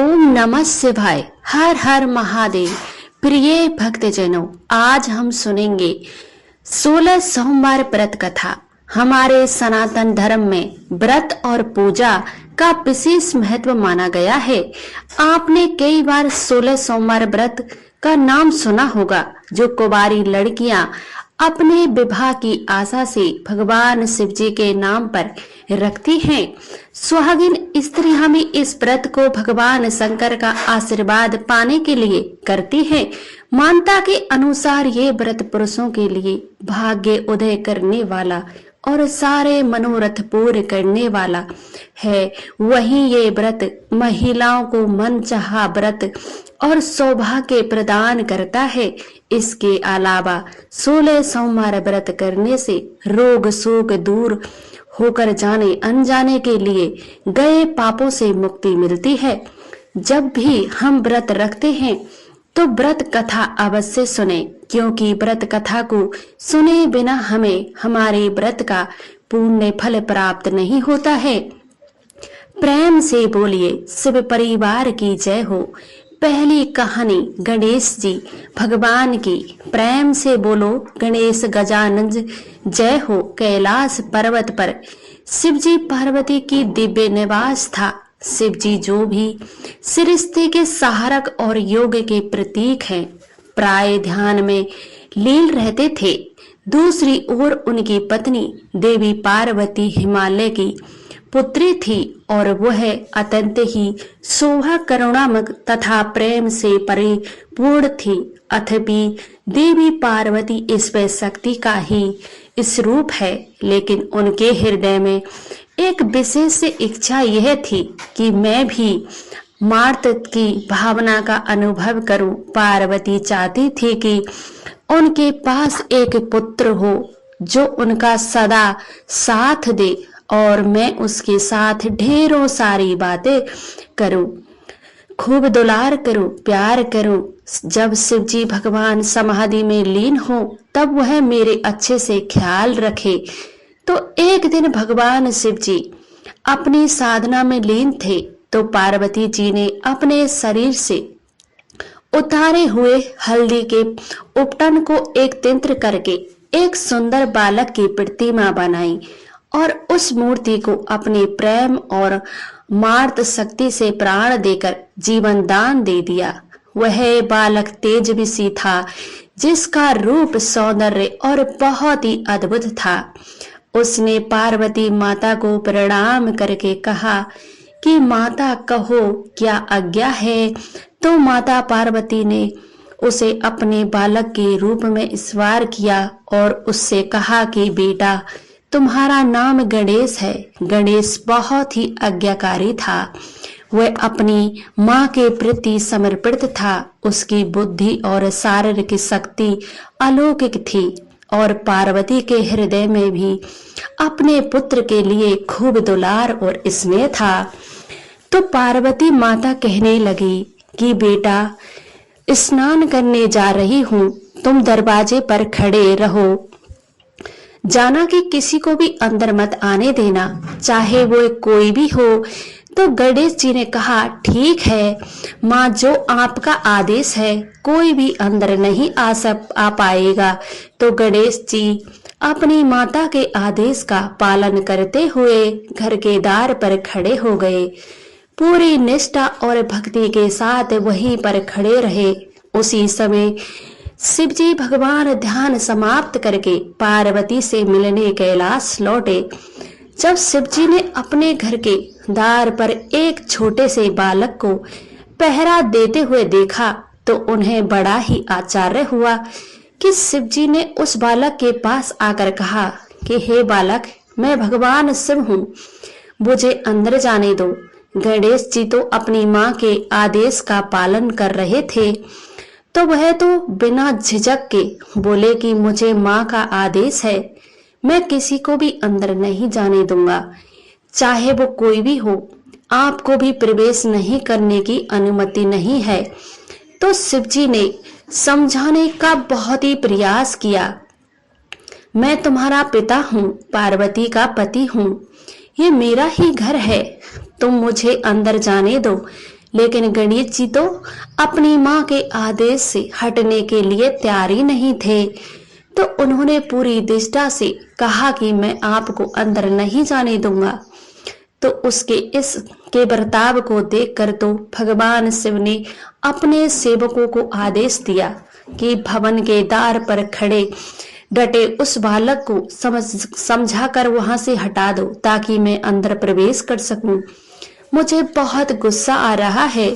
ओम नमः शिवाय। हर हर महादेव। प्रिय भक्तजनों, आज हम सुनेंगे 16 सोमवार व्रत कथा। हमारे सनातन धर्म में व्रत और पूजा का विशेष महत्व माना गया है। आपने कई बार 16 सोमवार व्रत का नाम सुना होगा, जो कुंवारी लड़कियां अपने विवाह की आशा से भगवान शिव जी के नाम पर रखती हैं। सुहागिन स्त्रियां भी इस व्रत को भगवान शंकर का आशीर्वाद पाने के लिए करती हैं। मान्यता के अनुसार ये व्रत पुरुषों के लिए भाग्य उदय करने वाला और सारे मनोरथ पूर्ण करने वाला है। वहीं ये व्रत महिलाओं को मनचाहा व्रत और सौभाग्य प्रदान करता है। इसके अलावा 16 सोमवार व्रत करने से रोग शोक दूर होकर जाने अनजाने के लिए गए पापों से मुक्ति मिलती है। जब भी हम व्रत रखते हैं तो व्रत कथा अवश्य सुने, क्योंकि व्रत कथा को सुने बिना हमें हमारे व्रत का पुण्य फल प्राप्त नहीं होता है। प्रेम से बोलिए शिव परिवार की जय हो। पहली कहानी गणेश जी भगवान की। प्रेम से बोलो गणेश गजानन जय हो। कैलाश पर्वत पर शिव जी पार्वती की दिव्य निवास था। शिव जी जो भी सृष्टि के सहारक और योग के प्रतीक हैं, प्राय ध्यान में लीन रहते थे। दूसरी ओर उनकी पत्नी देवी पार्वती हिमालय की पुत्री थी और वह अत्यंत ही शोभा करुणामक तथा प्रेम से परिपूर्ण थी। अथपि देवी पार्वती ईश्वर शक्ति का ही स्वरूप है, लेकिन उनके हृदय में एक विशेष इच्छा यह थी कि मैं भी मार्त की भावना का अनुभव करूं। पार्वती चाहती थी कि उनके पास एक पुत्र हो जो उनका सदा साथ दे और मैं उसके साथ ढेरों सारी बातें करूं, खूब दुलार करूं, प्यार करूं। जब शिव जी भगवान समाधि में लीन हो तब वह मेरे अच्छे से ख्याल रखे। तो एक दिन भगवान शिव जी अपनी साधना में लीन थे, तो पार्वती जी ने अपने शरीर से उतारे हुए हल्दी के उपटन को एक तंत्र करके एक सुंदर बालक की प्रतिमा बनाई और उस मूर्ति को अपने प्रेम और मार्त शक्ति से प्राण देकर जीवन दान दे दिया। वह बालक तेजस्वी था, जिसका रूप सौंदर्य और बहुत ही अद्भुत था। उसने पार्वती माता को प्रणाम करके कहा कि माता कहो क्या आज्ञा है। तो माता पार्वती ने उसे अपने बालक के रूप में स्वीकार किया और उससे कहा कि बेटा, तुम्हारा नाम गणेश है। गणेश बहुत ही आज्ञाकारी था। वह अपनी माँ के प्रति समर्पित था। उसकी बुद्धि और शारीरिक शक्ति अलौकिक थी और पार्वती के हृदय में भी अपने पुत्र के लिए खूब दुलार और स्नेह था। तो पार्वती माता कहने लगी कि बेटा, स्नान करने जा रही हूँ, तुम दरवाजे पर खड़े रहो। जाना कि किसी को भी अंदर मत आने देना, चाहे वो कोई भी हो। तो गणेश जी ने कहा ठीक है माँ, जो आपका आदेश है, कोई भी अंदर नहीं आ पाएगा। तो गणेश जी अपनी माता के आदेश का पालन करते हुए घर के द्वार पर खड़े हो गए। पूरी निष्ठा और भक्ति के साथ वहीं पर खड़े रहे। उसी समय शिव जी भगवान ध्यान समाप्त करके पार्वती से मिलने कैलाश लौटे। जब शिव जी ने अपने घर के द्वार पर एक छोटे से बालक को पहरा देते हुए देखा तो उन्हें बड़ा ही आश्चर्य हुआ कि शिव जी ने उस बालक के पास आकर कहा कि हे बालक, मैं भगवान शिव हूँ, मुझे अंदर जाने दो। गणेश जी तो अपनी माँ के आदेश का पालन कर रहे थे, तो वह तो बिना झिझक के बोले कि मुझे माँ का आदेश है, मैं किसी को भी अंदर नहीं जाने दूंगा, चाहे वो कोई भी हो। आपको भी प्रवेश नहीं करने की अनुमति नहीं है। तो शिव जी ने समझाने का बहुत ही प्रयास किया। मैं तुम्हारा पिता हूँ, पार्वती का पति हूँ, ये मेरा ही घर है, तुम मुझे अंदर जाने दो। लेकिन गणेश जी तो अपनी माँ के आदेश से हटने के लिए तैयार ही नहीं थे। तो उन्होंने पूरी निष्ठा से कहा कि मैं आपको अंदर नहीं जाने दूंगा। तो उसके इस के बर्ताव को देखकर तो भगवान शिव ने अपने सेवकों को आदेश दिया कि भवन के द्वार पर खड़े डटे उस बालक को समझाकर वहां से हटा दो, ताकि मैं अंदर प्रवेश कर सकूं। मुझे बहुत गुस्सा आ रहा है।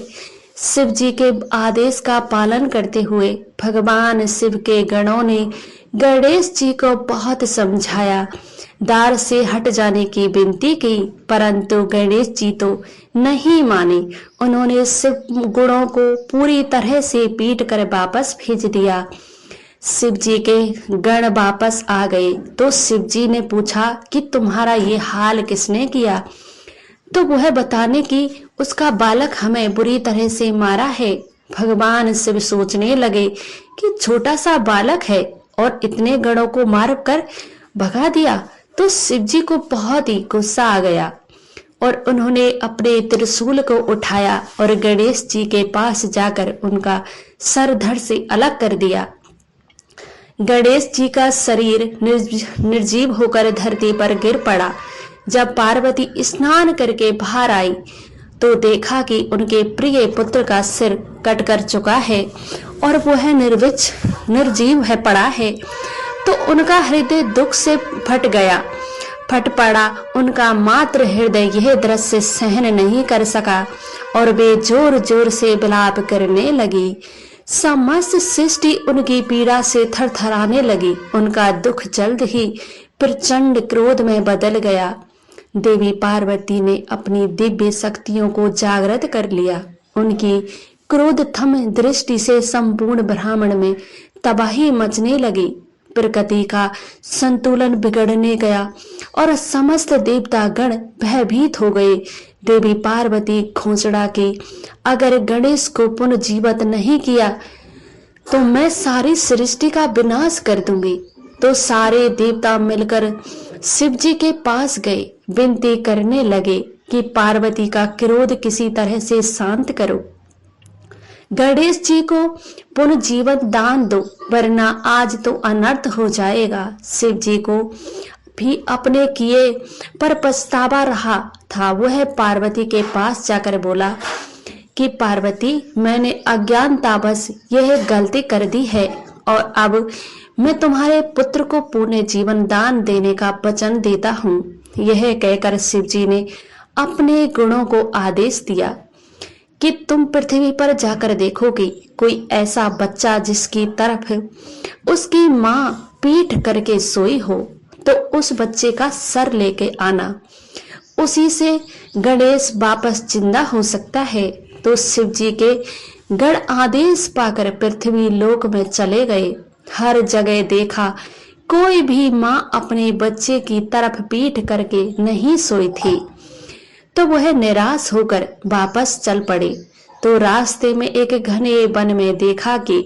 शिव जी के आदेश का पालन करते हुए भगवान शिव के गणों ने गणेश जी को बहुत समझाया, द्वार से हट जाने की विनती की, परंतु गणेश जी तो नहीं माने। उन्होंने शिव गुणों को पूरी तरह से पीट कर वापस भेज दिया। शिव जी के गण वापस आ गए तो शिव जी ने पूछा कि तुम्हारा ये हाल किसने किया? तो वह बताने की उसका बालक हमें बुरी तरह से मारा है। भगवान शिव सोचने लगे कि छोटा सा बालक है और इतने गणों को मार कर भगा दिया। तो शिव जी को बहुत ही गुस्सा आ गया और उन्होंने अपने त्रिशूल को उठाया और गणेश जी के पास जाकर उनका सर धड़ से अलग कर दिया। गणेश जी का शरीर निर्जीव होकर धरती पर गिर पड़ा। जब पार्वती स्नान करके बाहर आई तो देखा कि उनके प्रिय पुत्र का सिर कट कर चुका है और वह निर्जीव है पड़ा है। तो उनका हृदय दुख से फट पड़ा। उनका मात्र हृदय यह दृश्य सहन नहीं कर सका और वे जोर जोर से विलाप करने लगी। समस्त सृष्टि उनकी पीड़ा से थरथराने लगी। उनका दुख जल्द ही प्रचंड क्रोध में बदल गया। देवी पार्वती ने अपनी दिव्य शक्तियों को जागृत कर लिया। उनकी क्रोधथम दृष्टि से संपूर्ण ब्रह्मांड में तबाही मचने लगी। प्रकृति का संतुलन बिगड़ने गया और समस्त देवता गण भयभीत हो गए। देवी पार्वती घोषणा की, अगर गणेश को पुनर्जीवित नहीं किया तो मैं सारी सृष्टि का विनाश कर दूंगी। तो सारे देवता मिलकर शिव जी के पास गए, विनती करने लगे कि पार्वती का क्रोध किसी तरह से शांत करो, गणेश जी को पुनर्जीवन दान दो, वरना आज तो अनर्थ हो जाएगा। शिव जी को भी अपने किए पर पछतावा रहा था। वह पार्वती के पास जाकर बोला कि पार्वती, मैंने अज्ञानतावश यह गलती कर दी है और अब मैं तुम्हारे पुत्र को पुण्य जीवन दान देने का वचन देता हूँ। यह कहकर शिव जी ने अपने गुणों को आदेश दिया कि तुम पृथ्वी पर जाकर देखोगे कोई ऐसा बच्चा जिसकी तरफ उसकी माँ पीठ करके सोई हो, तो उस बच्चे का सर लेके आना, उसी से गणेश वापस जिंदा हो सकता है। तो शिव जी के गण आदेश पाकर पृथ्वी लोक में चले गए। हर जगह देखा कोई भी माँ अपने बच्चे की तरफ पीठ करके नहीं सोई थी। तो वह निराश होकर वापस चल पड़े। तो रास्ते में एक घने वन में देखा कि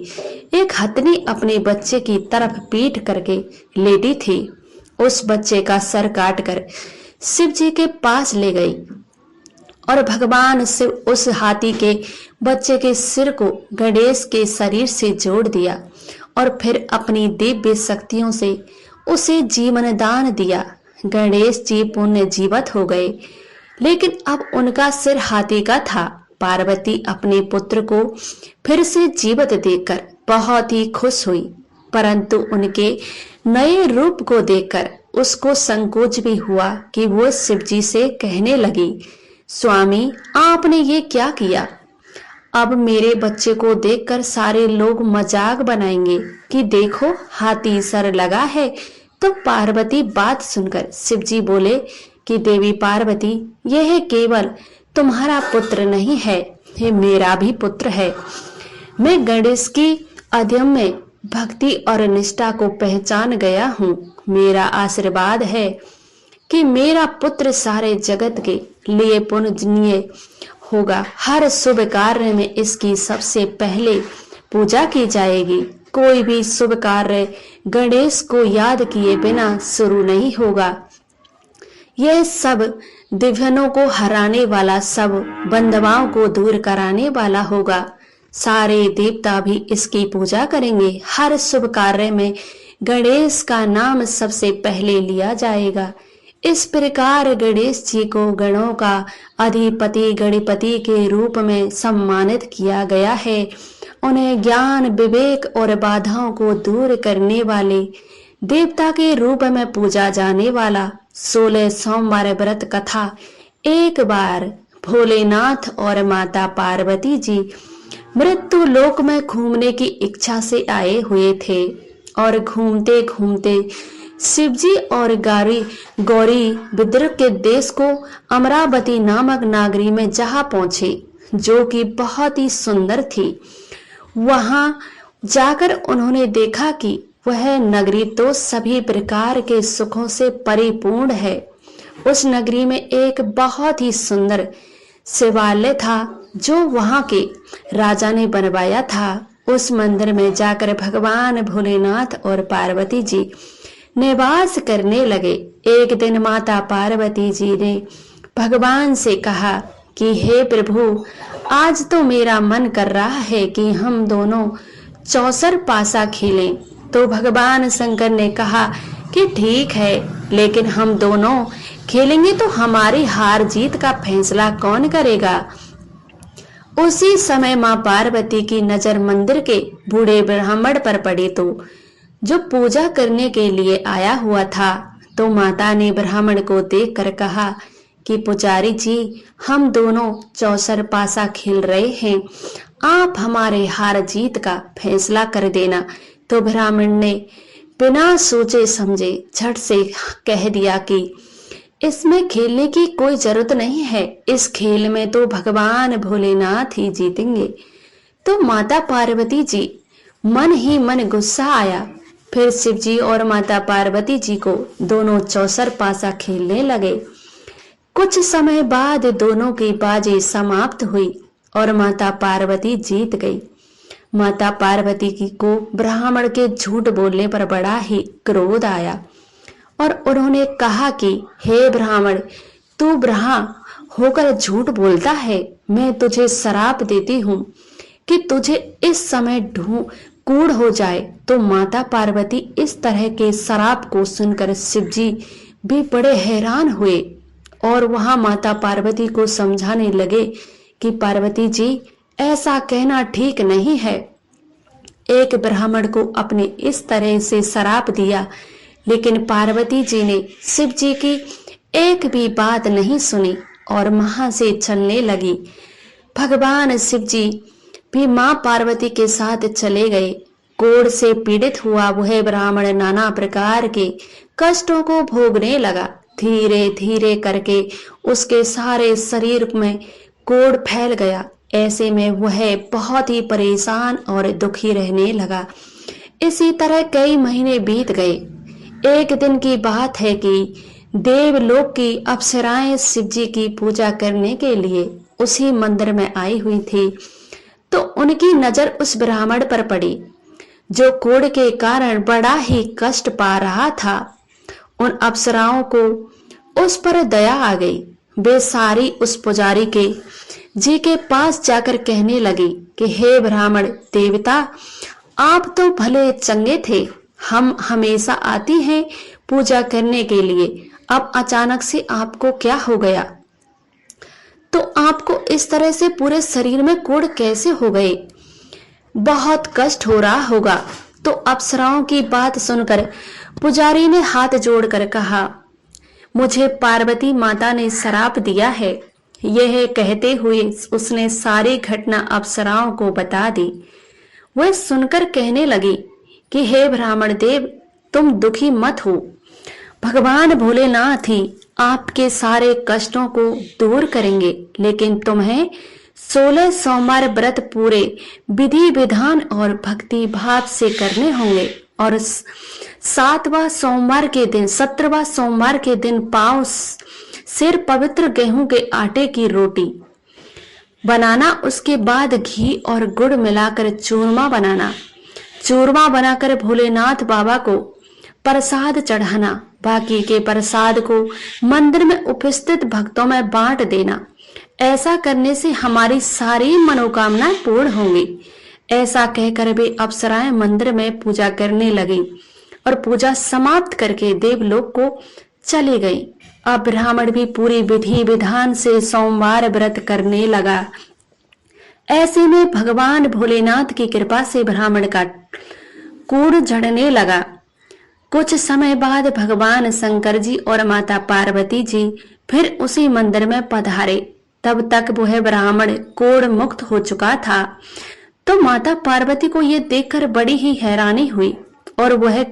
एक हथनी अपने बच्चे की तरफ पीठ करके लेटी थी। उस बच्चे का सर काटकर शिव जी के पास ले गई और भगवान शिव उस हाथी के बच्चे के सिर को गणेश के शरीर से जोड़ दिया और फिर अपनी दिव्य शक्तियों से उसे जीवन दान दिया। गणेश जी पुण्य जीवित हो गए, लेकिन अब उनका सिर हाथी का था। पार्वती अपने पुत्र को फिर से जीवित देखकर बहुत ही खुश हुई, परंतु उनके नए रूप को देखकर उसको संकोच भी हुआ कि वो शिव जी से कहने लगी, स्वामी, आपने ये क्या किया? अब मेरे बच्चे को देखकर सारे लोग मजाक बनाएंगे कि देखो हाथी सर लगा है। तो पार्वती बात सुनकर शिव जी बोले कि देवी पार्वती, यह केवल तुम्हारा पुत्र नहीं है, ये मेरा भी पुत्र है। मैं गणेश की अदम्य भक्ति और निष्ठा को पहचान गया हूँ। मेरा आशीर्वाद है कि मेरा पुत्र सारे जगत के लिए पूजनीय होगा। हर शुभ कार्य में इसकी सबसे पहले पूजा की जाएगी। कोई भी शुभ कार्य गणेश को याद किए बिना शुरू नहीं होगा। यह सब दिव्यनों को हराने वाला, सब बंधुआओं को दूर कराने वाला होगा। सारे देवता भी इसकी पूजा करेंगे। हर शुभ कार्य में गणेश का नाम सबसे पहले लिया जाएगा। इस प्रकार गणेश जी को गणों का अधिपति गणपति के रूप में सम्मानित किया गया है। उन्हें ज्ञान, विवेक और बाधाओं को दूर करने वाले देवता के रूप में पूजा जाने वाला 16 सोमवार व्रत कथा। एक बार भोलेनाथ और माता पार्वती जी मृत्यु लोक में घूमने की इच्छा से आए हुए थे और घूमते घूमते शिवजी और गौरी विद्र के देश को अमरावती नामक नागरी में जहाँ पहुंचे, जो कि बहुत ही सुंदर थी। वहां जाकर उन्होंने देखा कि वह नगरी तो सभी प्रकार के सुखों से परिपूर्ण है। उस नगरी में एक बहुत ही सुंदर शिवालय था जो वहां के राजा ने बनवाया था। उस मंदिर में जाकर भगवान भोलेनाथ और पार्वती जी निवास करने लगे। एक दिन माता पार्वती जी ने भगवान से कहा कि हे प्रभु, आज तो मेरा मन कर रहा है कि हम दोनों चौसर पासा खेलें। तो भगवान शंकर ने कहा कि ठीक है, लेकिन हम दोनों खेलेंगे तो हमारी हार जीत का फैसला कौन करेगा। उसी समय मां पार्वती की नजर मंदिर के बूढ़े ब्राह्मण पर पड़ी, तो जो पूजा करने के लिए आया हुआ था। तो माता ने ब्राह्मण को देखकर कहा कि पुजारी जी, हम दोनों चौसर पासा खेल रहे हैं, आप हमारे हार जीत का फैसला कर देना। तो ब्राह्मण ने बिना सोचे समझे झट से कह दिया कि इसमें खेलने की कोई जरूरत नहीं है, इस खेल में तो भगवान भोलेनाथ ही जीतेंगे। तो माता पार्वती जी मन ही मन गुस्सा आया। फिर शिवजी और माता पार्वती जी को दोनों चौसर पासा खेलने लगे। कुछ समय बाद दोनों की बाजी समाप्त हुई और माता पार्वती जीत गई। माता पार्वती की को ब्राह्मण के झूठ बोलने पर बड़ा ही क्रोध आया और उन्होंने कहा कि हे ब्राह्मण, तू ब्रह्मा होकर झूठ बोलता है। मैं तुझे श्राप देती हूँ कि तुझे इस समय कूड़ हो जाए। तो माता पार्वती इस तरह के श्राप को सुनकर शिवजी भी बड़े हैरान हुए और वहां माता पार्वती को समझाने लगे कि पार्वती जी, ऐसा कहना ठीक नहीं है। एक ब्राह्मण को अपने इस तरह से श्राप दिया, लेकिन पार्वती जी ने शिव जी की एक भी बात नहीं सुनी और वहां से चलने लगी। भगवान शिव जी भी मां पार्वती के साथ चले गए। कोढ़ से पीड़ित हुआ वह ब्राह्मण नाना प्रकार के कष्टों को भोगने लगा। धीरे धीरे करके उसके सारे शरीर में कोढ़ फैल गया। ऐसे में वह बहुत ही परेशान और दुखी रहने लगा। इसी तरह कई महीने बीत गए। एक दिन की बात है कि देवलोक की अप्सराएं शिव जी की पूजा करने के लिए उसी मंदिर में आई हुई थी। तो उनकी नजर उस ब्राह्मण पर पड़ी जो कोढ़ के कारण बड़ा ही कष्ट पा रहा था। उन अप्सराओं को उस पर दया आ गई। वे सारी उस पुजारी के जी के पास जाकर कहने लगी कि हे ब्राह्मण देवता, आप तो भले चंगे थे, हम हमेशा आती हैं पूजा करने के लिए, अब अचानक से आपको क्या हो गया? तो आपको इस तरह से पूरे शरीर में कोढ़ कैसे हो गए? बहुत कष्ट हो रहा होगा। तो अप्सराओं की बात सुनकर पुजारी ने हाथ जोड़कर कहा, मुझे पार्वती माता ने श्राप दिया है। यह कहते हुए उसने सारी घटना अप्सराओं को बता दी। वह सुनकर कहने लगी कि हे ब्राह्मण देव, तुम दुखी मत हो, भगवान भोलेनाथ ही आपके सारे कष्टों को दूर करेंगे, लेकिन तुम्हें 16 सोमवार व्रत पूरे विधि विधान और भक्ति भाव से करने होंगे और 17वां सोमवार के दिन पाव सिर पवित्र गेहूं के आटे की रोटी बनाना, उसके बाद घी और गुड़ मिलाकर चूरमा बनाकर भोलेनाथ बाबा को प्रसाद चढ़ाना। बाकी के प्रसाद को मंदिर में उपस्थित भक्तों में बांट देना। ऐसा करने से हमारी सारी मनोकामनाएं पूर्ण होंगी। ऐसा कहकर वे अप्सराएं मंदिर में पूजा करने लगी और पूजा समाप्त करके देवलोक को चली गई। अब ब्राह्मण भी पूरी विधि विधान से सोमवार व्रत करने लगा। ऐसे में भगवान भोलेनाथ की कृपा से ब्राह्मण का कूड़ झड़ने लगा। कुछ समय बाद भगवान शंकर जी और माता पार्वती जी फिर उसी मंदिर में पधारे। तब तक वह ब्राह्मण कोढ़ मुक्त हो चुका था। तो माता पार्वती को यह देखकर बड़ी ही हैरानी हुई और वह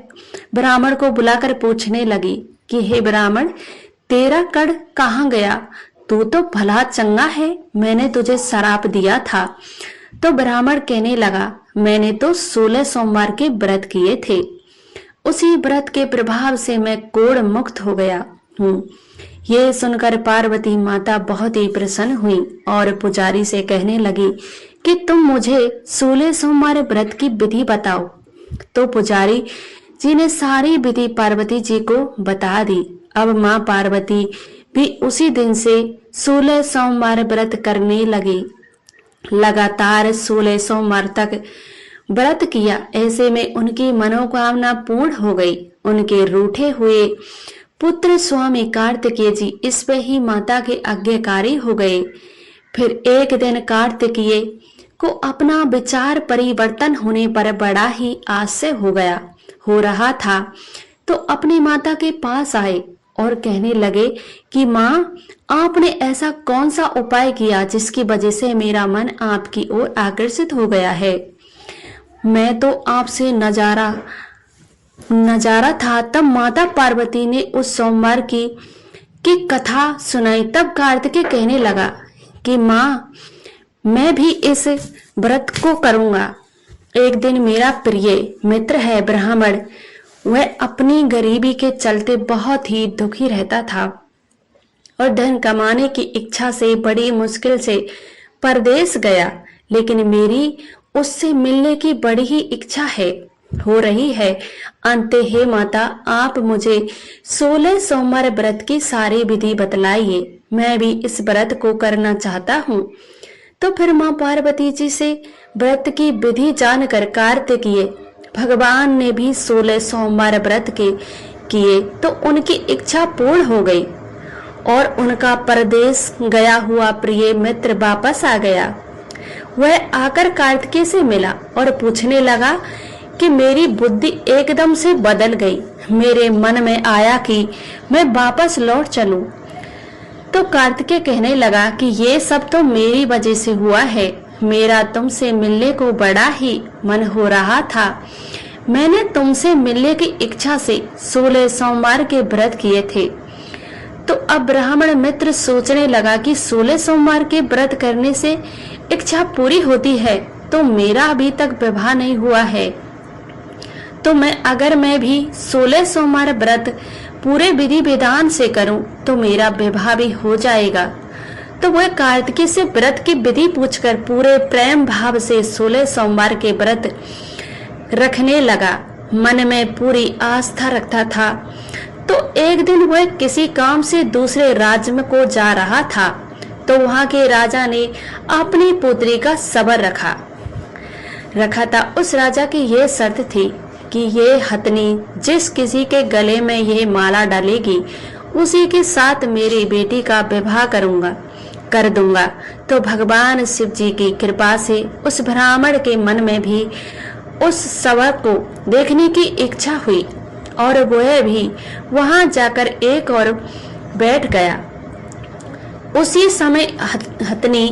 ब्राह्मण को बुलाकर पूछने लगी कि हे ब्राह्मण, तेरा कड़ कहाँ गया? तू तो भला चंगा है, मैंने तुझे श्राप दिया था। तो ब्राह्मण कहने लगा, मैंने तो 16 सोमवार के व्रत किए थे, उसी व्रत के प्रभाव से मैं कोढ़ मुक्त हो गया हूँ। ये सुनकर पार्वती माता बहुत ही प्रसन्न हुई और पुजारी से कहने लगी कि तुम मुझे 16 सोमवार व्रत की विधि बताओ। तो पुजारी जी ने सारी विधि पार्वती जी को बता दी। अब माँ पार्वती भी उसी दिन से 16 सोमवार व्रत करने लगी। लगातार 16 सोमवार तक व्रत किया। ऐसे में उनकी मनोकामना पूर्ण हो गई। उनके रूठे हुए पुत्र स्वामी कार्तिकेय जी इस पे ही माता के आज्ञाकारी हो गए। फिर एक दिन कार्तिकेय को अपना विचार परिवर्तन होने पर बड़ा ही आश्चर्य हो रहा था। तो अपनी माता के पास आए और कहने लगे कि माँ, आपने ऐसा कौन सा उपाय किया जिसकी वजह से मेरा मन आपकी ओर आकर्षित हो गया है? मैं तो आपसे नजारा था। तब माता पार्वती ने उस सोमवार की कथा सुनाई। तब कार्तिकेय कहने लगा कि माँ, मैं भी इस व्रत को करूंगा। एक दिन मेरा प्रिय मित्र है ब्राह्मण, वह अपनी गरीबी के चलते बहुत ही दुखी रहता था और धन कमाने की इच्छा से बड़ी मुश्किल से परदेश गया। लेकिन मेरी उससे मिलने की बड़ी ही इच्छा हो रही है। अंत हे माता, आप मुझे 16 सोमवार व्रत की सारी विधि बतलाइए। मैं भी इस व्रत को करना चाहता हूँ। तो फिर माँ पार्वती जी से व्रत की विधि जानकर कार्तिकेय भगवान ने भी 16 सोमवार व्रत किए तो उनकी इच्छा पूर्ण हो गई और उनका परदेश गया हुआ प्रिय मित्र वापस आ गया। वह आकर कार्तिकेय से मिला और पूछने लगा कि मेरी बुद्धि एकदम से बदल गई। मेरे मन में आया कि मैं वापस लौट चलूं। तो कार्तिकेय कहने लगा कि ये सब तो मेरी वजह से हुआ है। मेरा तुमसे मिलने को बड़ा ही मन हो रहा था। मैंने तुमसे मिलने की इच्छा से 16 सोमवार के व्रत किए थे। तो अब ब्राह्मण मित्र सोचने लगा कि 16 सोमवार के व्रत करने से इच्छा पूरी होती है, तो मेरा अभी तक विवाह नहीं हुआ है। तो अगर मैं भी 16 सोमवार व्रत पूरे विधि विधान से करूं तो मेरा विवाह भी हो जाएगा। तो वह कार्तिकेय से व्रत की विधि पूछकर पूरे प्रेम भाव से 16 सोमवार के व्रत रखने लगा। मन में पूरी आस्था रखता था। तो एक दिन वह किसी काम से दूसरे राज्य में को जा रहा था। तो वहां के राजा ने अपनी पुत्री का सबर रखा था। उस राजा की यह शर्त थी कि ये हथनी जिस किसी के गले में यह माला डालेगी उसी के साथ मेरी बेटी का विवाह कर दूंगा। तो भगवान शिव जी की कृपा से उस ब्राह्मण के मन में भी उस सबर को देखने की इच्छा हुई और वह भी वहां जाकर एक और बैठ गया। उसी समय हथनी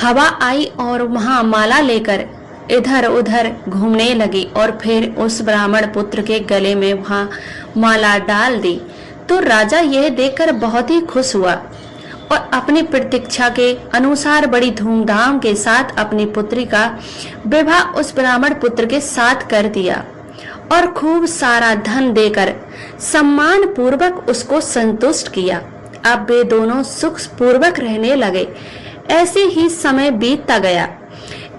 हवा आई और वहां माला लेकर इधर उधर घूमने लगी और फिर उस ब्राह्मण पुत्र के गले में वहां माला डाल दी। तो राजा यह देखकर बहुत ही खुश हुआ और अपनी प्रतीक्षा के अनुसार बड़ी धूमधाम के साथ अपनी पुत्री का विवाह उस ब्राह्मण पुत्र के साथ कर दिया और खूब सारा धन देकर सम्मान पूर्वक उसको संतुष्ट किया। अब वे दोनों सुख पूर्वक रहने लगे। ऐसे ही समय बीतता गया।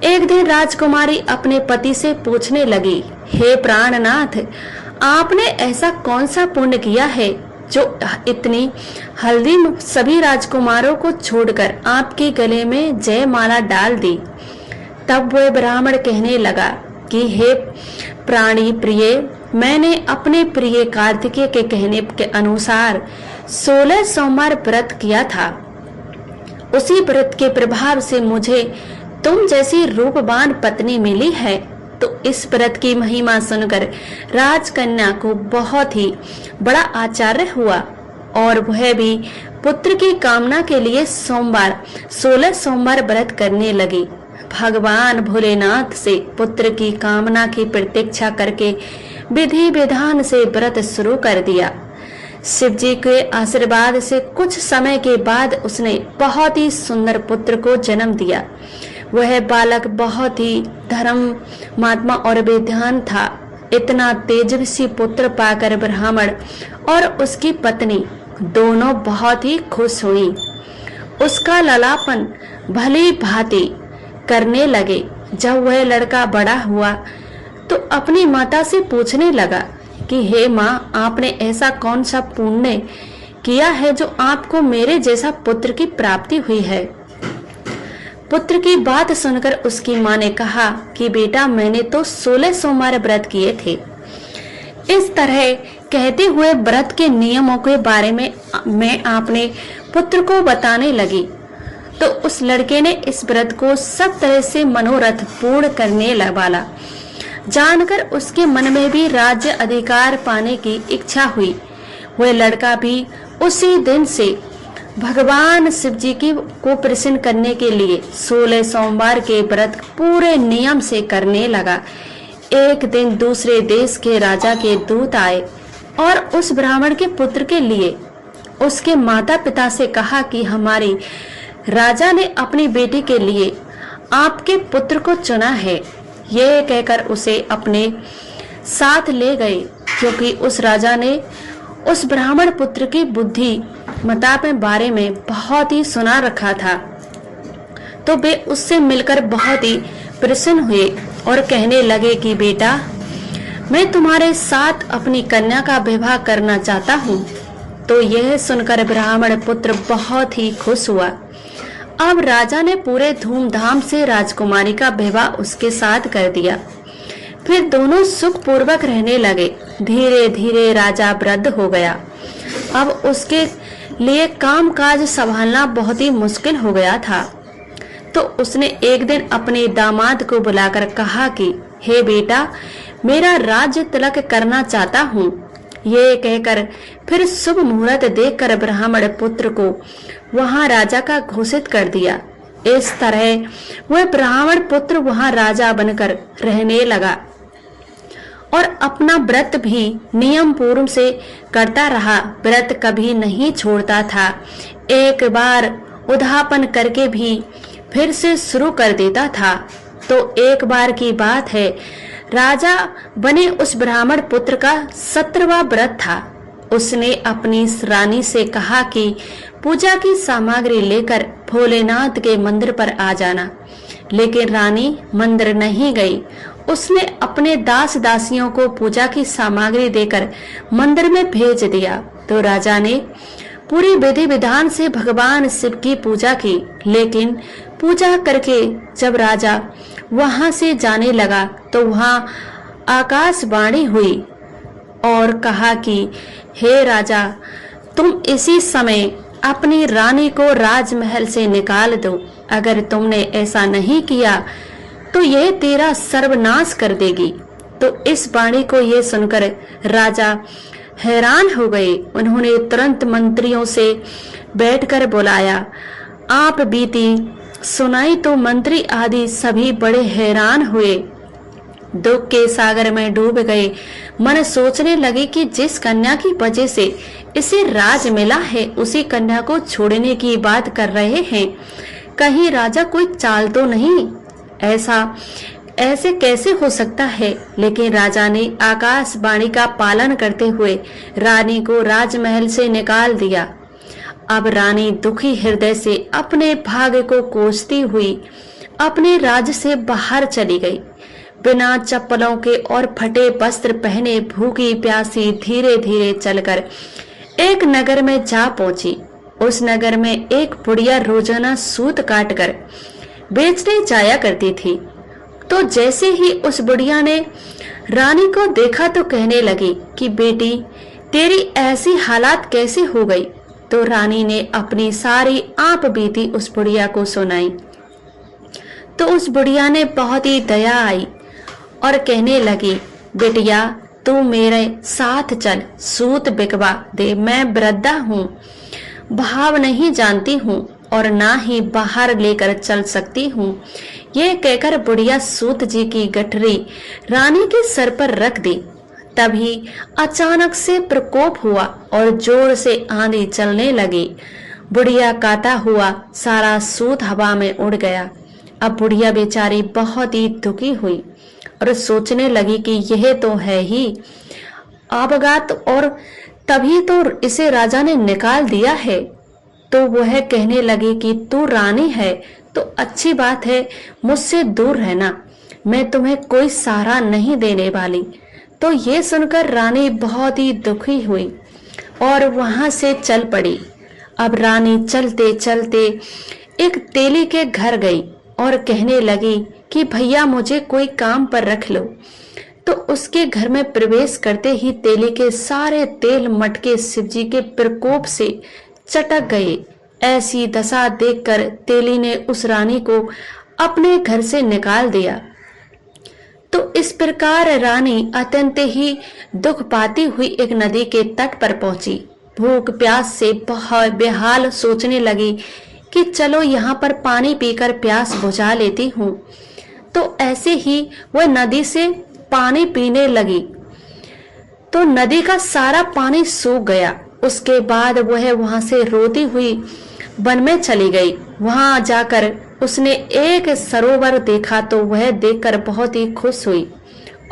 एक दिन राजकुमारी अपने पति से पूछने लगी, हे प्राणनाथ, आपने ऐसा कौन सा पुण्य किया है जो इतनी हल्दी सभी राजकुमारों को छोड़कर आपके गले में जयमाला डाल दी। तब वह ब्राह्मण कहने लगा कि हे प्राणी प्रिय, मैंने अपने प्रिय कार्तिकेय के कहने के अनुसार 16 सोमवार व्रत किया था। उसी व्रत के प्रभाव से मुझे तुम जैसी रूपवान पत्नी मिली है। तो इस व्रत की महिमा सुनकर राजकन्या को बहुत ही बड़ा आश्चर्य हुआ और वह भी पुत्र की कामना के लिए 16 सोमवार व्रत करने लगी। भगवान भोलेनाथ से पुत्र की कामना की प्रतीक्षा करके विधि विधान से व्रत शुरू कर दिया। शिव जी के आशीर्वाद से कुछ समय के बाद उसने बहुत ही सुंदर पुत्र को जन्म दिया। वह बालक बहुत ही धर्मात्मा और विद्वान था। इतना तेजस्वी पुत्र पाकर ब्राह्मण और उसकी पत्नी दोनों बहुत ही खुश हुई। उसका ललापन भली भांति करने लगे। जब वह लड़का बड़ा हुआ तो अपनी माता से पूछने लगा कि हे माँ, आपने ऐसा कौन सा पुण्य किया है जो आपको मेरे जैसा पुत्र की प्राप्ति हुई है। पुत्र की बात सुनकर उसकी माँ ने कहा कि बेटा, मैंने तो 16 सोमवार व्रत किए थे। इस तरह कहते हुए व्रत के नियमों के बारे में मैं अपने पुत्र को बताने लगी। तो उस लड़के ने इस व्रत को सब तरह से मनोरथ पूर्ण करने वाला जानकर उसके मन में भी राज्य अधिकार पाने की इच्छा हुई। वह लड़का भी उसी दिन से भगवान शिव जी को प्रसन्न करने के लिए 16 सोमवार के व्रत पूरे नियम से करने लगा। एक दिन दूसरे देश के राजा के दूत आए और उस ब्राह्मण के पुत्र के लिए उसके माता पिता से कहा कि हमारी राजा ने अपनी बेटी के लिए आपके पुत्र को चुना है। यह कहकर उसे अपने साथ ले गए, क्योंकि उस राजा ने उस ब्राह्मण पुत्र की बुद्धिमत्ता के बारे में बहुत ही सुना रखा था। तो वे उससे मिलकर बहुत ही प्रसन्न हुए और कहने लगे कि बेटा, मैं तुम्हारे साथ अपनी कन्या का विवाह करना चाहता हूँ। तो यह सुनकर ब्राह्मण पुत्र बहुत ही खुश हुआ। अब राजा ने पूरे धूमधाम से राजकुमारी का विवाह उसके साथ कर दिया। फिर दोनों सुख पूर्वक रहने लगे। धीरे धीरे राजा वृद्ध हो गया। अब उसके लिए काम काज संभालना बहुत ही मुश्किल हो गया था। तो उसने एक दिन अपने दामाद को बुलाकर कहा कि हे बेटा, मेरा राज्य तिलक करना चाहता हूँ। ये कहकर फिर शुभ मुहूर्त देखकर ब्राह्मण पुत्र को वहां राजा का घोषित कर दिया। इस तरह वह ब्राह्मण पुत्र वहां राजा बनकर रहने लगा और अपना व्रत भी नियम पूर्व से करता रहा। व्रत कभी नहीं छोड़ता था। एक बार उद्यापन करके भी फिर से शुरू कर देता था। तो एक बार की बात है, राजा बने उस ब्राह्मण पुत्र का 17वां व्रत था। उसने अपनी रानी से कहा कि पूजा की सामग्री लेकर भोलेनाथ के मंदिर पर आ जाना, लेकिन रानी मंदिर नहीं गई। उसने अपने दास दासियों को पूजा की सामग्री देकर मंदिर में भेज दिया। तो राजा ने पूरी विधि विधान से भगवान शिव की पूजा की, लेकिन पूजा करके जब राजा वहां से जाने लगा तो वहां आकाशवाणी हुई और कहा कि हे राजा, तुम इसी समय अपनी रानी को राजमहल से निकाल दो। अगर तुमने ऐसा नहीं किया तो यह तेरा सर्वनाश कर देगी। तो इस वाणी को ये सुनकर राजा हैरान हो गए। उन्होंने तुरंत मंत्रियों से बैठकर बुलाया। आप बीती सुनाई तो मंत्री आदि सभी बड़े हैरान हुए, दुख के सागर में डूब गए। मन सोचने लगे कि जिस कन्या की वजह से इसे राज मिला है, उसी कन्या को छोड़ने की बात कर रहे हैं। कहीं राजा कोई चाल तो नहीं? ऐसे कैसे हो सकता है? लेकिन राजा ने आकाशवाणी का पालन करते हुए रानी को राजमहल से निकाल दिया। अब रानी दुखी हृदय से अपने भाग्य को कोसती हुई अपने राज्य से बाहर चली गई। बिना चप्पलों के और फटे वस्त्र पहने भूखी प्यासी धीरे धीरे चलकर एक नगर में जा पहुंची। उस नगर में एक बुढ़िया रोजाना सूत काटकर बेचने जाया करती थी। तो जैसे ही उस बुढ़िया ने रानी को देखा तो कहने लगी कि बेटी, तेरी ऐसी हालात कैसे हो गई? तो रानी ने अपनी सारी आप बीती उस बुढ़िया को सुनाई। तो उस बुढ़िया ने बहुत ही दया आई और कहने लगी, बेटिया तू मेरे साथ चल, सूत बिकवा दे। मैं वृद्धा हूँ, भाव नहीं जानती हूँ और ना ही बाहर लेकर चल सकती हूँ। ये कहकर बुढ़िया सूत जी की गठरी रानी के सर पर रख दी। तभी अचानक से प्रकोप हुआ और जोर से आंधी चलने लगी। बुढ़िया काता हुआ सारा सूत हवा में उड़ गया। अब बुढ़िया बेचारी बहुत ही दुखी हुई और सोचने लगी कि यह तो है ही अपघात, और तभी तो इसे राजा ने निकाल दिया है। तो वह कहने लगी कि तू रानी है तो अच्छी बात है, मुझसे दूर रहना, मैं तुम्हें कोई सहारा नहीं देने वाली। तो ये सुनकर रानी बहुत ही दुखी हुई और वहां से चल पड़ी। अब रानी चलते चलते एक तेली के घर गई और कहने लगी कि भैया मुझे कोई काम पर रख लो। तो उसके घर में प्रवेश करते ही तेली के सारे तेल मटके शिवजी के प्रकोप से चटक गए। ऐसी दशा देखकर तेली ने उस रानी को अपने घर से निकाल दिया। तो इस प्रकार रानी अत्यंत ही दुख पाती हुई एक नदी के तट पर पहुंची। भूख प्यास से बहुत बेहाल सोचने लगी कि चलो यहाँ पर पानी पीकर प्यास बुझा लेती हूँ। तो ऐसे ही वह नदी से पानी पीने लगी तो नदी का सारा पानी सूख गया। उसके बाद वह वहां से रोती हुई वन में चली गई। वहां जाकर उसने एक सरोवर देखा तो वह देखकर बहुत ही खुश हुई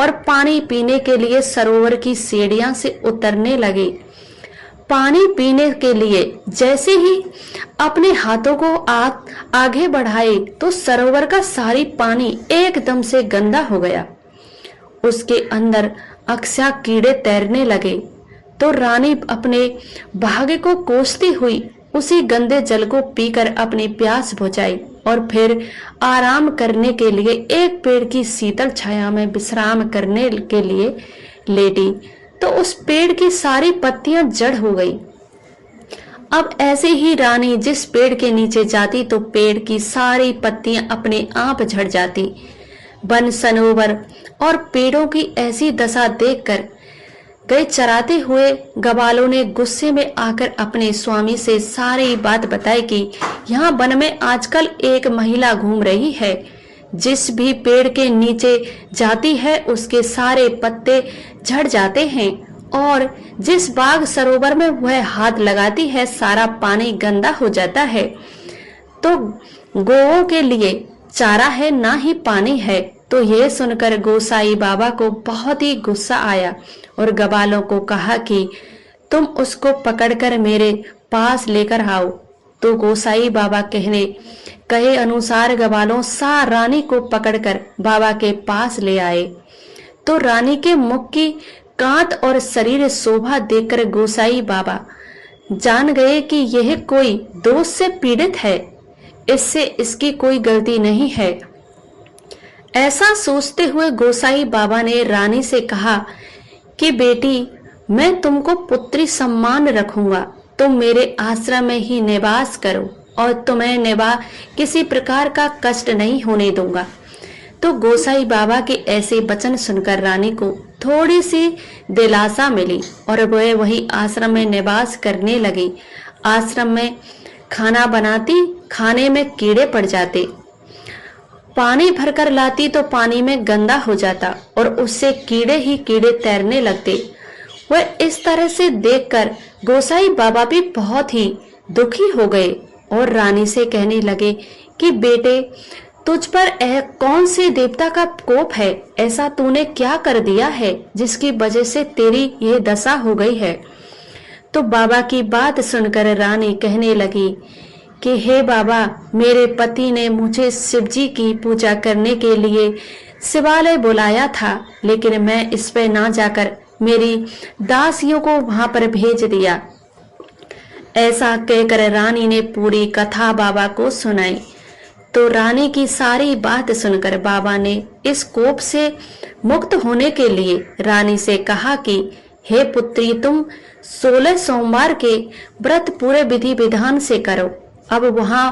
और पानी पीने के लिए सरोवर की सीढ़ियां से उतरने लगी। पानी पीने के लिए जैसे ही अपने हाथों को आगे बढ़ाए तो सरोवर का सारी पानी एकदम से गंदा हो गया। उसके अंदर अक्सर कीड़े तैरने लगे। तो रानी अपने भाग्य को कोसती हुई उसी गंदे जल को पीकर अपनी प्यास बुझाई और फिर आराम करने के लिए एक पेड़ की शीतल छाया में विश्राम करने के लिए लेटी। तो उस पेड़ की सारी पत्तियां जड़ हो गई। अब ऐसे ही रानी जिस पेड़ के नीचे जाती तो पेड़ की सारी पत्तियां अपने आप झड़ जाती। वन सनोवर और पेड़ों की ऐसी दशा देखकर गए चराते हुए गवालों ने गुस्से में आकर अपने स्वामी से सारी बात बताई कि यहाँ वन में आजकल एक महिला घूम रही है। जिस भी पेड़ के नीचे जाती है उसके सारे पत्ते झड़ जाते हैं और जिस बाग सरोवर में वह हाथ लगाती है सारा पानी गंदा हो जाता है। तो गौओं के लिए चारा है ना ही पानी है। तो यह सुनकर गोसाई बाबा को बहुत ही गुस्सा आया और गवालों को कहा कि तुम उसको पकड़कर मेरे पास लेकर आओ। तो गोसाई बाबा कहे अनुसार गवालों सा रानी को पकड़कर बाबा के पास ले आए। तो रानी के मुख की कांत और शरीर शोभा देखकर गोसाई बाबा जान गए कि यह कोई दोष से पीड़ित है, इससे इसकी कोई गलती नहीं है। ऐसा सोचते हुए गोसाई बाबा ने रानी से कहा कि बेटी, मैं तुमको पुत्री सम्मान रखूंगा, तुम मेरे आश्रम में ही निवास करो और तुम्हें किसी प्रकार का कष्ट नहीं होने दूंगा। तो गोसाई बाबा के ऐसे वचन सुनकर रानी को थोड़ी सी दिलासा मिली और वह वही आश्रम में निवास करने लगी। आश्रम में खाना बनाती, खाने में कीड़े पड़ जाते, पानी भरकर लाती तो पानी में गंदा हो जाता और उससे कीड़े ही कीड़े तैरने लगते। वह इस तरह से देखकर गोसाई बाबा भी बहुत ही दुखी हो गए और रानी से कहने लगे कि बेटे, तुझ पर कौन से देवता का कोप है? ऐसा तूने क्या कर दिया है जिसकी वजह से तेरी यह दशा हो गई है? तो बाबा की बात सुनकर रानी कहने लगी कि हे बाबा, मेरे पति ने मुझे शिवजी की पूजा करने के लिए शिवालय बुलाया था, लेकिन मैं इस पे ना जाकर मेरी दासियों को वहां पर भेज दिया। ऐसा कहकर रानी ने पूरी कथा बाबा को सुनाई। तो रानी की सारी बात सुनकर बाबा ने इस कोप से मुक्त होने के लिए रानी से कहा कि हे पुत्री, तुम 16 सोमवार के व्रत पूरे विधि विधान से करो। अब वहां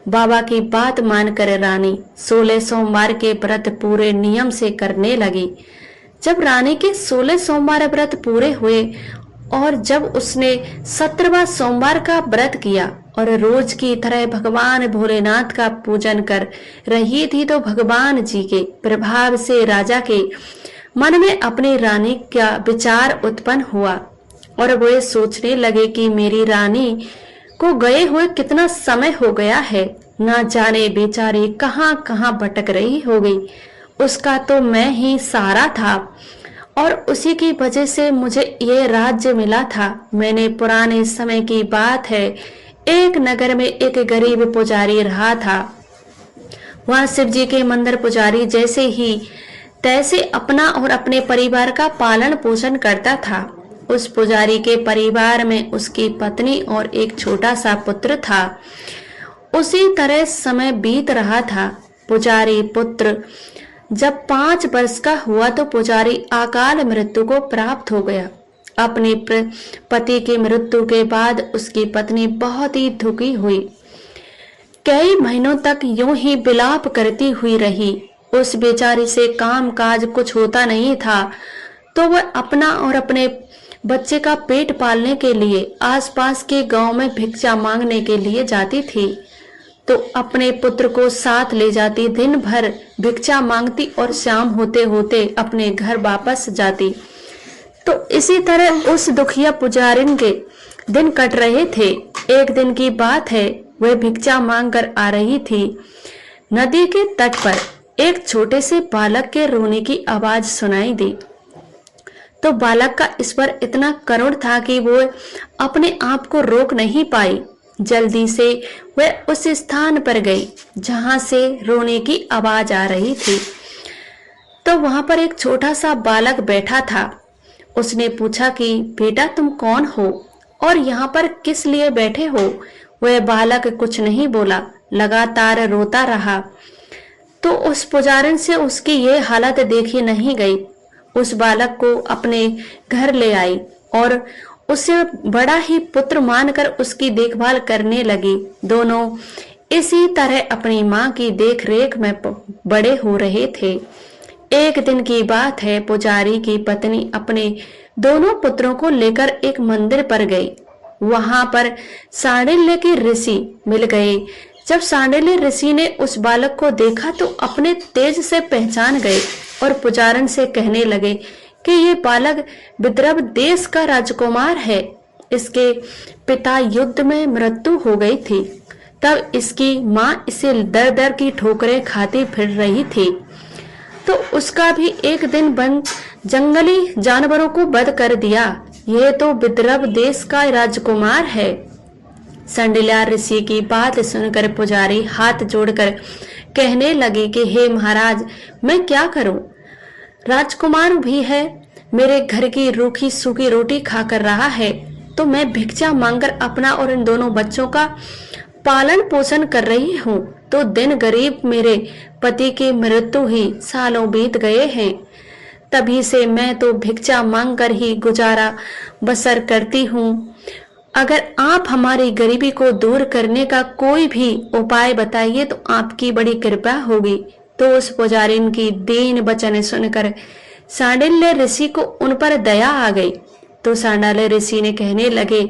बाबा की बात मानकर रानी 16 सोमवार के व्रत पूरे नियम से करने लगी। जब रानी के 16 सोमवार व्रत पूरे हुए और जब उसने 17वां सोमवार का व्रत किया और रोज की तरह भगवान भोलेनाथ का पूजन कर रही थी, तो भगवान जी के प्रभाव से राजा के मन में अपनी रानी का विचार उत्पन्न हुआ और वो सोचने लगे कि मेरी रानी को गए हुए कितना समय हो गया है, ना जाने बेचारी कहाँ कहाँ भटक रही हो गई। उसका तो मैं ही सहारा था और उसी की वजह से मुझे ये राज्य मिला था। मैंने पुराने समय की बात है, एक नगर में एक गरीब पुजारी रहा था। वहां शिव जी के मंदिर पुजारी जैसे ही तैसे अपना और अपने परिवार का पालन पोषण करता था। उस पुजारी के परिवार में उसकी पत्नी और एक छोटा सा पुत्र था। उसी तरह समय बीत रहा था। पुजारी पुत्र जब 5 वर्ष का हुआ तो पुजारी अकाल मृत्यु को प्राप्त हो गया। अपने पति की मृत्यु के बाद उसकी पत्नी बहुत ही दुखी हुई। कई महीनों तक यूं ही विलाप करती हुई रही। उस बेचारी से काम काज कुछ होता नहीं था, तो वह अपना और अपने बच्चे का पेट पालने के लिए आसपास के गांव में भिक्षा मांगने के लिए जाती थी। तो अपने पुत्र को साथ ले जाती, दिन भर भिक्षा मांगती और शाम होते होते अपने घर वापस जाती। तो इसी तरह उस दुखिया पुजारिन के दिन कट रहे थे। एक दिन की बात है, वह भिक्षा मांग कर आ रही थी। नदी के तट पर एक छोटे से बालक के रोने की आवाज सुनाई दी। तो बालक का ईश्वर इतना करुण था कि वो अपने आप को रोक नहीं पाई। जल्दी से वह उस स्थान पर गई जहां से रोने की आवाज आ रही थी। तो वहां पर एक छोटा सा बालक बैठा था। उसने पूछा कि बेटा, तुम कौन हो और यहाँ पर किस लिए बैठे हो? वह बालक कुछ नहीं बोला, लगातार रोता रहा। तो उस पुजारिन से उसकी ये हालत देखी नहीं गई। उस बालक को अपने घर ले आई और उसे बड़ा ही पुत्र मानकर उसकी देखभाल करने लगी। दोनों इसी तरह अपनी माँ की देख रेख में बड़े हो रहे थे। एक दिन की बात है, पुजारी की पत्नी अपने दोनों पुत्रों को लेकर एक मंदिर पर गई। वहां पर सांडिल्य के ऋषि मिल गए। जब सांडिल्य ऋषि ने उस बालक को देखा तो अपने तेज से पहचान गए और पुजारन से कहने लगे कि ये बालक विदर्भ देश का राजकुमार है। इसके पिता युद्ध में मृत्यु हो गई थी। तब इसकी माँ इसे दर दर की ठोकरें खाती फिर रही थी। तो उसका भी एक दिन जंगली जानवरों को वध कर दिया। यह तो विदर्भ देश का राजकुमार है। सांडिल्य ऋषि की बात सुनकर पुजारी हाथ जोड़कर कहने लगे कि हे महाराज, मैं क्या करूं? राजकुमार भी है, मेरे घर की रूखी सूखी रोटी खाकर रहा है, तो मैं भिक्षा मांगकर अपना और इन दोनों बच्चों का पालन पोषण कर रही हूँ। तो दिन गरीब मेरे पति की मृत्यु ही सालों बीत गए हैं। तभी से मैं तो भिक्षा मांगकर ही गुजारा बसर करती हूँ। अगर आप हमारी गरीबी को दूर करने का कोई भी उपाय बताइए तो आपकी बड़ी कृपा होगी। तो उस पुजारिन की दीन वचन सुनकर सांडिल्य ऋषि को उन पर दया आ गई। तो सांडिल्य ऋषि ने कहने लगे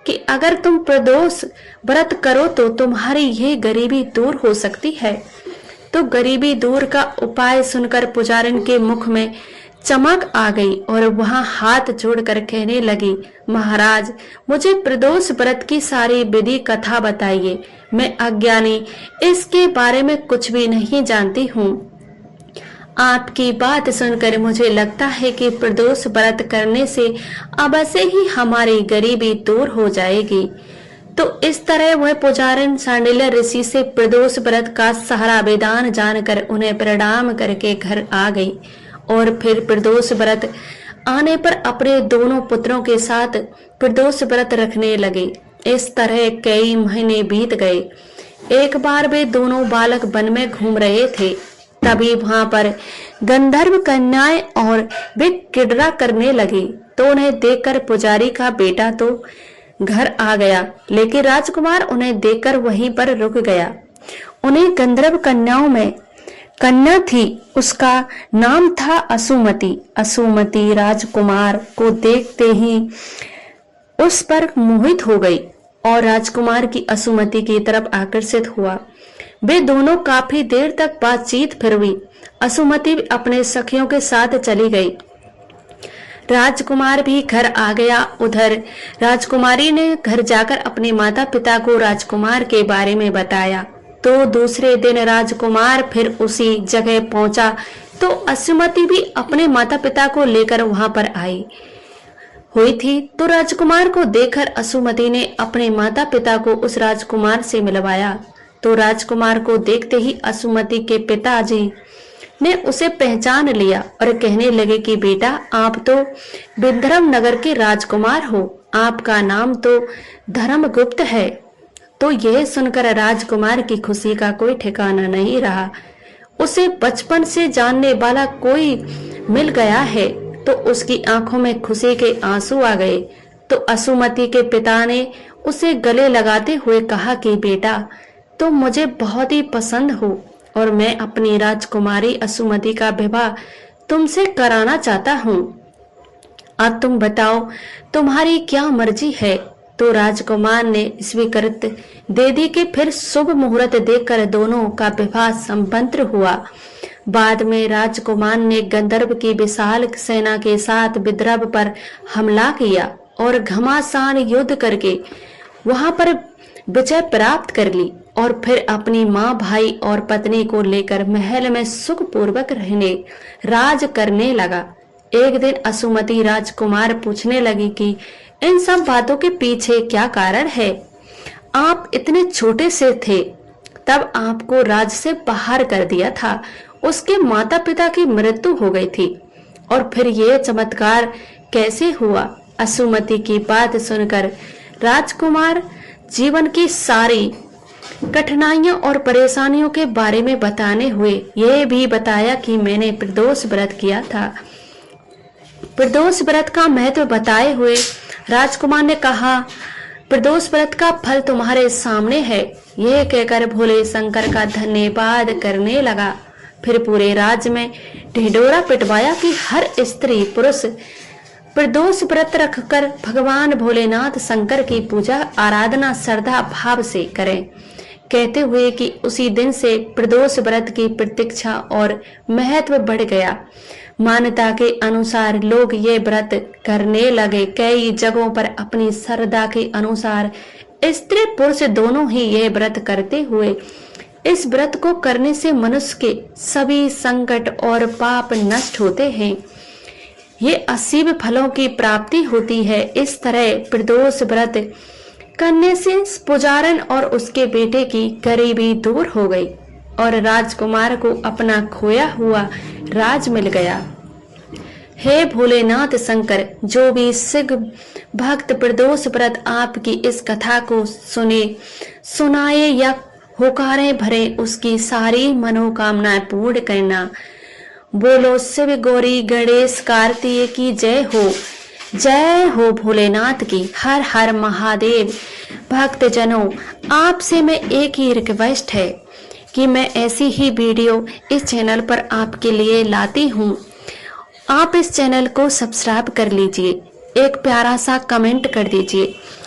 कि अगर तुम प्रदोष व्रत करो तो तुम्हारी ये गरीबी दूर हो सकती है। तो गरीबी दूर का उपाय सुनकर पुजारिन के मुख में चमक आ गई और वहां हाथ जोड़कर कहने लगी, महाराज, मुझे प्रदोष व्रत की सारी विधि कथा बताइए। मैं अज्ञानी इसके बारे में कुछ भी नहीं जानती हूँ। आपकी बात सुनकर मुझे लगता है कि प्रदोष व्रत करने से अवश्य ही हमारी गरीबी दूर हो जाएगी। तो इस तरह वह पुजारिन शांडिल्य ऋषि से प्रदोष व्रत का सारा विधान जानकर उन्हें प्रणाम करके घर आ गई और फिर प्रदोष व्रत आने पर अपने दोनों पुत्रों के साथ प्रदोष व्रत रखने लगे। इस तरह कई महीने बीत गए। एक बार वे दोनों बालक वन में घूम रहे थे, तभी वहां पर गंधर्व कन्याएं और वे क्रीड़ा करने लगे। तो उन्हें देखकर पुजारी का बेटा तो घर आ गया, लेकिन राजकुमार उन्हें देखकर वहीं पर रुक गया। उन्हें गंधर्व कन्याओं में कन्या थी, उसका नाम था असुमति। असुमति राजकुमार को देखते ही उस पर मोहित हो गई और राजकुमार की असुमति की तरफ आकर्षित हुआ। वे दोनों काफी देर तक बातचीत फिर हुई। असुमति अपने सखियों के साथ चली गई। राजकुमार भी घर आ गया। उधर राजकुमारी ने घर जाकर अपने माता पिता को राजकुमार के बारे में बताया। तो दूसरे दिन राजकुमार फिर उसी जगह पहुंचा तो असुमति भी अपने माता पिता को लेकर वहां पर आई हुई थी। तो राजकुमार को देखकर असुमति ने अपने माता पिता को उस राजकुमार से मिलवाया। तो राजकुमार को देखते ही असुमति के पिताजी ने उसे पहचान लिया और कहने लगे कि बेटा, आप तो विंध्यम नगर के राजकुमार हो, आपका नाम तो धर्मगुप्त है। तो यह सुनकर राजकुमार की खुशी का कोई ठिकाना नहीं रहा। उसे बचपन से जानने वाला कोई मिल गया है तो उसकी आंखों में खुशी के आंसू आ गए। तो असुमति के पिता ने उसे गले लगाते हुए कहा कि बेटा, तुम मुझे बहुत ही पसंद हो और मैं अपनी राजकुमारी असुमति का विवाह तुमसे कराना चाहता हूँ। अब तुम बताओ, तुम्हारी क्या मर्जी है। तो राजकुमार ने स्वीकृत दे दी कि फिर शुभ मुहूर्त देखकर दोनों का विवाह संपन्न हुआ। बाद में राजकुमार ने गंधर्व की विशाल सेना के साथ विदर्भ पर हमला किया और घमासान युद्ध करके वहां पर विजय प्राप्त कर ली और फिर अपनी माँ, भाई और पत्नी को लेकर महल में सुखपूर्वक रहने राज करने लगा। एक दिन असुमति राजकुमार पूछने लगी कि इन सब बातों के पीछे क्या कारण है। आप इतने छोटे से थे तब आपको राज से बाहर कर दिया था, उसके माता पिता की मृत्यु हो गई थी और फिर ये चमत्कार कैसे हुआ। असुमति की बात सुनकर राजकुमार जीवन की सारी कठिनाइयों और परेशानियों के बारे में बताने हुए यह भी बताया कि मैंने प्रदोष व्रत किया था। प्रदोष व्रत का महत्व बताए हुए राजकुमार ने कहा, प्रदोष व्रत का फल तुम्हारे सामने है। यह कहकर भोले शंकर का धन्यवाद करने लगा। फिर पूरे राज्य में ढिढोरा पिटवाया कि हर स्त्री पुरुष प्रदोष व्रत रखकर भगवान भोलेनाथ शंकर की पूजा आराधना श्रद्धा भाव से करें, कहते हुए कि उसी दिन से प्रदोष व्रत की प्रतीक्षा और महत्व बढ़ गया। मान्यता के अनुसार लोग ये व्रत करने लगे। कई जगहों पर अपनी श्रद्धा के अनुसार स्त्री पुरुष दोनों ही ये व्रत करते हुए इस व्रत को करने से मनुष्य के सभी संकट और पाप नष्ट होते हैं। ये असीम फलों की प्राप्ति होती है। इस तरह प्रदोष व्रत करने से पुजारन और उसके बेटे की गरीबी दूर हो गई और राजकुमार को अपना खोया हुआ राज मिल गया। हे भोलेनाथ शंकर, जो भी सिख भक्त प्रदोष व्रत आपकी इस कथा को सुनाए या होकारे भरे, उसकी सारी मनोकामनाएं पूर्ण करना। बोलो शिव गौरी गणेश कार्तिकेय की जय हो। जय हो भोलेनाथ की। हर हर महादेव। भक्तजनों, आपसे मैं एक ही रिक्वेस्ट है कि मैं ऐसी ही वीडियो इस चैनल पर आपके लिए लाती हूँ। आप इस चैनल को सब्सक्राइब कर लीजिए, एक प्यारा सा कमेंट कर दीजिए।